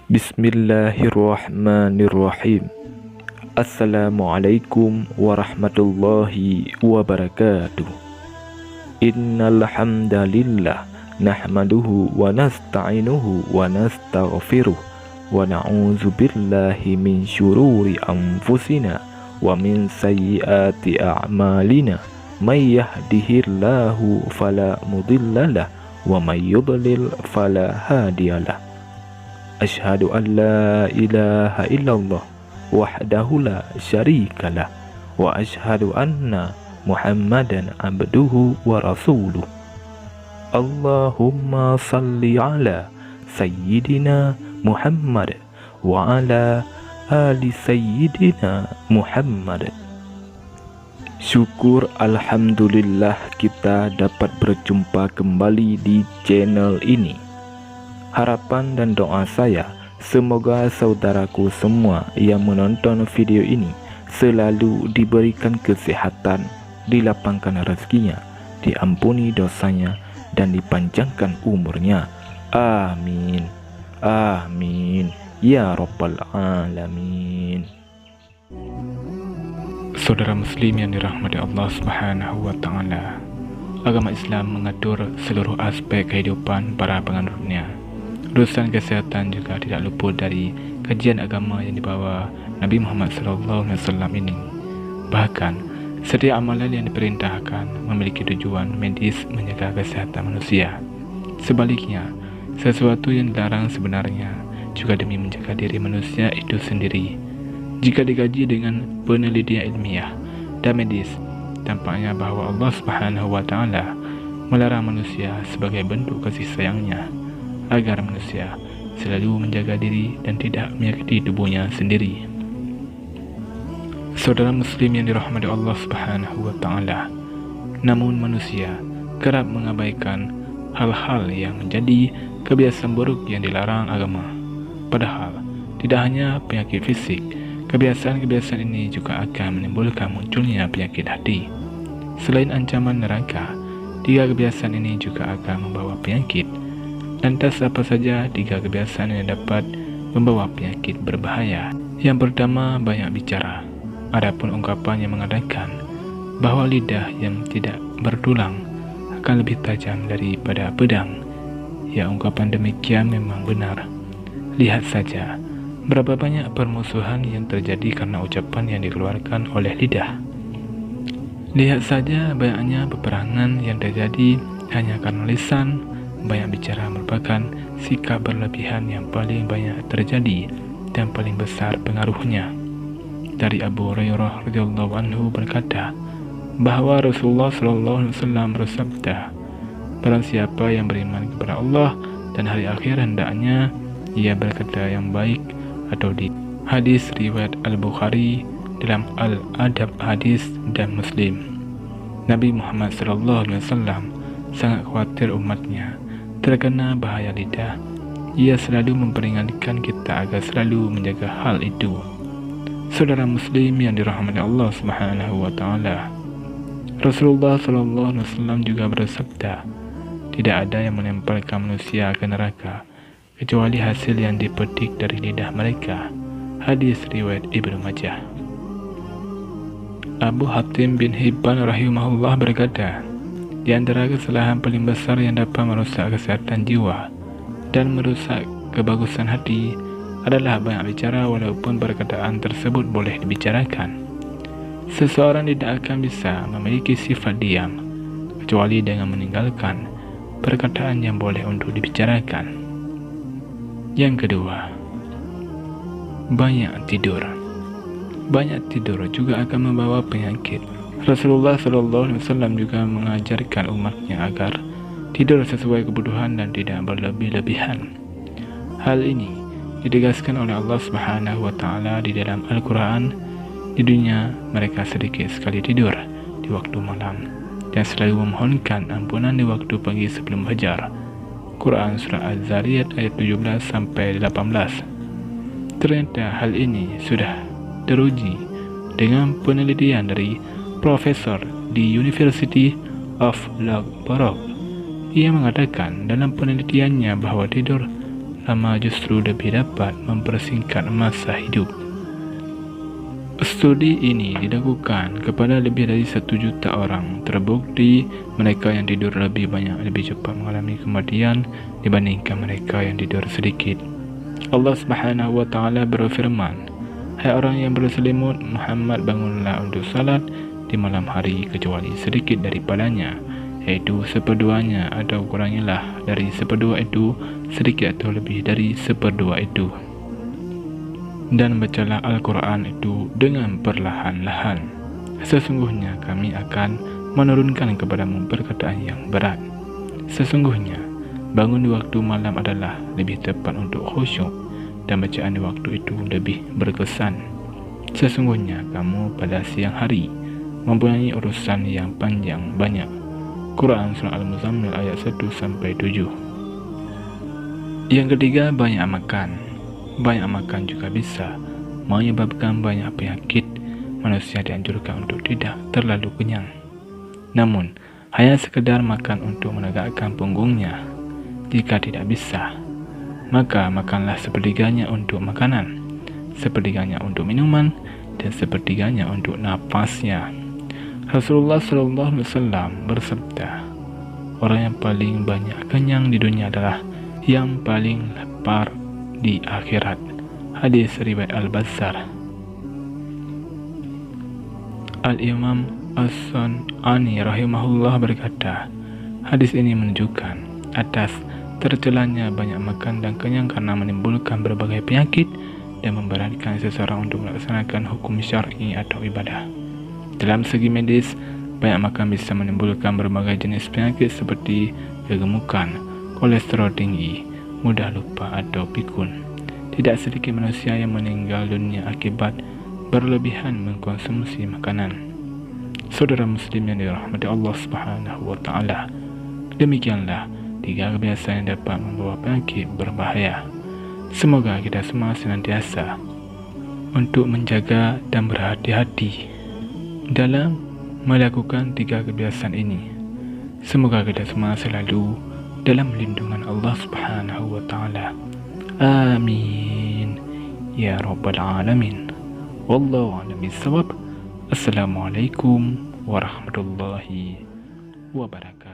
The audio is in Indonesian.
Bismillahirrahmanirrahim. Assalamualaikum warahmatullahi wabarakatuh. Innal hamdalillah nahmaduhu wa nasta'inuhu wa nastaghfiruh wa na'udzu billahi min syururi anfusina wa min sayyiati a'malina. May yahdihillahu fala mudhillalah wa may yudlil fala hadiyalah. Asyhadu an la ilaha illallah wahdahu la syarikalah wa asyhadu anna Muhammadan abduhu wa rasuluh. Allahumma salli ala sayyidina Muhammad wa ala ali sayyidina Muhammad. Syukur alhamdulillah kita dapat berjumpa kembali di channel ini. Harapan dan doa saya, semoga saudaraku semua yang menonton video ini selalu diberikan kesehatan, dilapangkan rezekinya, diampuni dosanya, dan dipanjangkan umurnya. Amin. Amin. Ya Rabbal Alamin. Saudara muslim yang dirahmati Allah Subhanahu wa Ta'ala, agama Islam mengatur seluruh aspek kehidupan para penganutnya. Urusan kesehatan juga tidak luput dari kajian agama yang dibawa Nabi Muhammad SAW ini. Bahkan, setiap amalan yang diperintahkan memiliki tujuan medis menjaga kesehatan manusia. Sebaliknya, sesuatu yang dilarang sebenarnya juga demi menjaga diri manusia itu sendiri. Jika dikaji dengan penelitian ilmiah dan medis, tampaknya bahwa Allah Subhanahu wa Ta'ala melarang manusia sebagai bentuk kasih sayangnya agar manusia selalu menjaga diri dan tidak menyakiti tubuhnya sendiri. Saudara muslim yang dirahmati Allah Subhanahu wa Ta'ala, namun manusia kerap mengabaikan hal-hal yang menjadi kebiasaan buruk yang dilarang agama. Padahal tidak hanya penyakit fisik, kebiasaan-kebiasaan ini juga akan menimbulkan munculnya penyakit hati. Selain ancaman neraka, 3 kebiasaan ini juga akan membawa penyakit. Lantas apa saja 3 kebiasaan yang dapat membawa penyakit berbahaya? Yang pertama, banyak bicara. Adapun ungkapan yang mengatakan bahwa lidah yang tidak bertulang akan lebih tajam daripada pedang, ya, ungkapan demikian memang benar. Lihat saja berapa banyak permusuhan yang terjadi karena ucapan yang dikeluarkan oleh lidah. Lihat saja banyaknya peperangan yang terjadi hanya karena lisan. Banyak bicara merupakan sikap berlebihan yang paling banyak terjadi dan paling besar pengaruhnya. Dari Abu Hurairah radhiyallahu anhu berkata bahwa Rasulullah SAW bersabda, barang siapa yang beriman kepada Allah dan hari akhir hendaknya ia berkata yang baik, atau di hadis riwayat Al-Bukhari dalam Al-Adab Hadis dan Muslim. Nabi Muhammad SAW sangat khawatir umatnya terkena bahaya lidah. Ia selalu memperingatkan kita agar selalu menjaga hal itu. Saudara muslim yang dirahmati Allah Subhanahu wa Ta'ala, Rasulullah SAW juga bersabda, tidak ada yang menempelkan manusia ke neraka kecuali hasil yang dipetik dari lidah mereka. Hadis riwayat Ibnu Majah. Abu Hatim bin Hibban rahimahullah berkata, di antara kesalahan paling besar yang dapat merusak kesehatan jiwa dan merusak kebagusan hati adalah banyak bicara walaupun perkataan tersebut boleh dibicarakan. Seseorang tidak akan bisa memiliki sifat diam kecuali dengan meninggalkan perkataan yang boleh untuk dibicarakan. Yang kedua, banyak tidur. Banyak tidur juga akan membawa penyakit. Rasulullah SAW juga mengajarkan umatnya agar tidur sesuai kebutuhan dan tidak berlebih-lebihan. Hal ini ditegaskan oleh Allah Subhanahu wa Ta'ala di dalam Al-Quran. Di dunia mereka sedikit sekali tidur di waktu malam dan selalu memohonkan ampunan di waktu pagi sebelum fajar. Quran Surah Az-Zariyat ayat 17-18. Ternyata hal ini sudah teruji dengan penelitian dari Profesor di University of Loughborough. Ia mengatakan dalam penelitiannya bahwa tidur lama justru lebih dapat mempersingkat masa hidup. Studi ini dilakukan kepada lebih dari 1 juta orang. Terbukti mereka yang tidur lebih banyak lebih cepat mengalami kematian dibandingkan mereka yang tidur sedikit. Allah Subhanahu wa taala berfirman, "Hai orang yang berselimut, Muhammad bangunlah untuk salat di malam hari kecuali sedikit daripadanya, yaitu seperduanya, atau kurangilah dari seperdua itu sedikit atau lebih dari seperdua itu. Dan bacalah Al-Quran itu dengan perlahan-lahan. Sesungguhnya kami akan menurunkan kepadamu perkataan yang berat. Sesungguhnya bangun di waktu malam adalah lebih tepat untuk khusyuk, dan bacaan di waktu itu lebih berkesan. Sesungguhnya kamu pada siang hari mempunyai urusan yang panjang banyak." Quran Surah Al-Muzammil ayat 1-7. Yang ketiga, banyak makan. Banyak makan juga bisa menyebabkan banyak penyakit. Manusia dianjurkan untuk tidak terlalu kenyang. Namun, hanya sekedar makan untuk menegakkan punggungnya. Jika tidak bisa, maka makanlah sepertiganya untuk makanan, sepertiganya untuk minuman, dan sepertiganya untuk nafasnya. Rasulullah SAW bersabda, "Orang yang paling banyak kenyang di dunia adalah yang paling lapar di akhirat." Hadis riwayat Al-Bazzar. Al-Imam As-San'ani rahimahullah berkata, hadis ini menunjukkan atas tercelanya banyak makan dan kenyang karena menimbulkan berbagai penyakit dan memberatkan seseorang untuk melaksanakan hukum syar'i atau ibadah. Dalam segi medis, banyak makan bisa menimbulkan berbagai jenis penyakit seperti kegemukan, kolesterol tinggi, mudah lupa atau pikun. Tidak sedikit manusia yang meninggal dunia akibat berlebihan mengkonsumsi makanan. Saudara muslim yang dirahmati Allah Subhanahu wa taala, demikianlah 3 kebiasaan yang dapat membawa penyakit berbahaya. Semoga kita semua senantiasa untuk menjaga dan berhati-hati dalam melakukan 3 kebiasaan ini. Semoga kita semua selalu dalam lindungan Allah Subhanahu wa taala. Amin ya rabbal alamin. Wallahu a'lam bishawab. Assalamualaikum warahmatullahi wabarakatuh.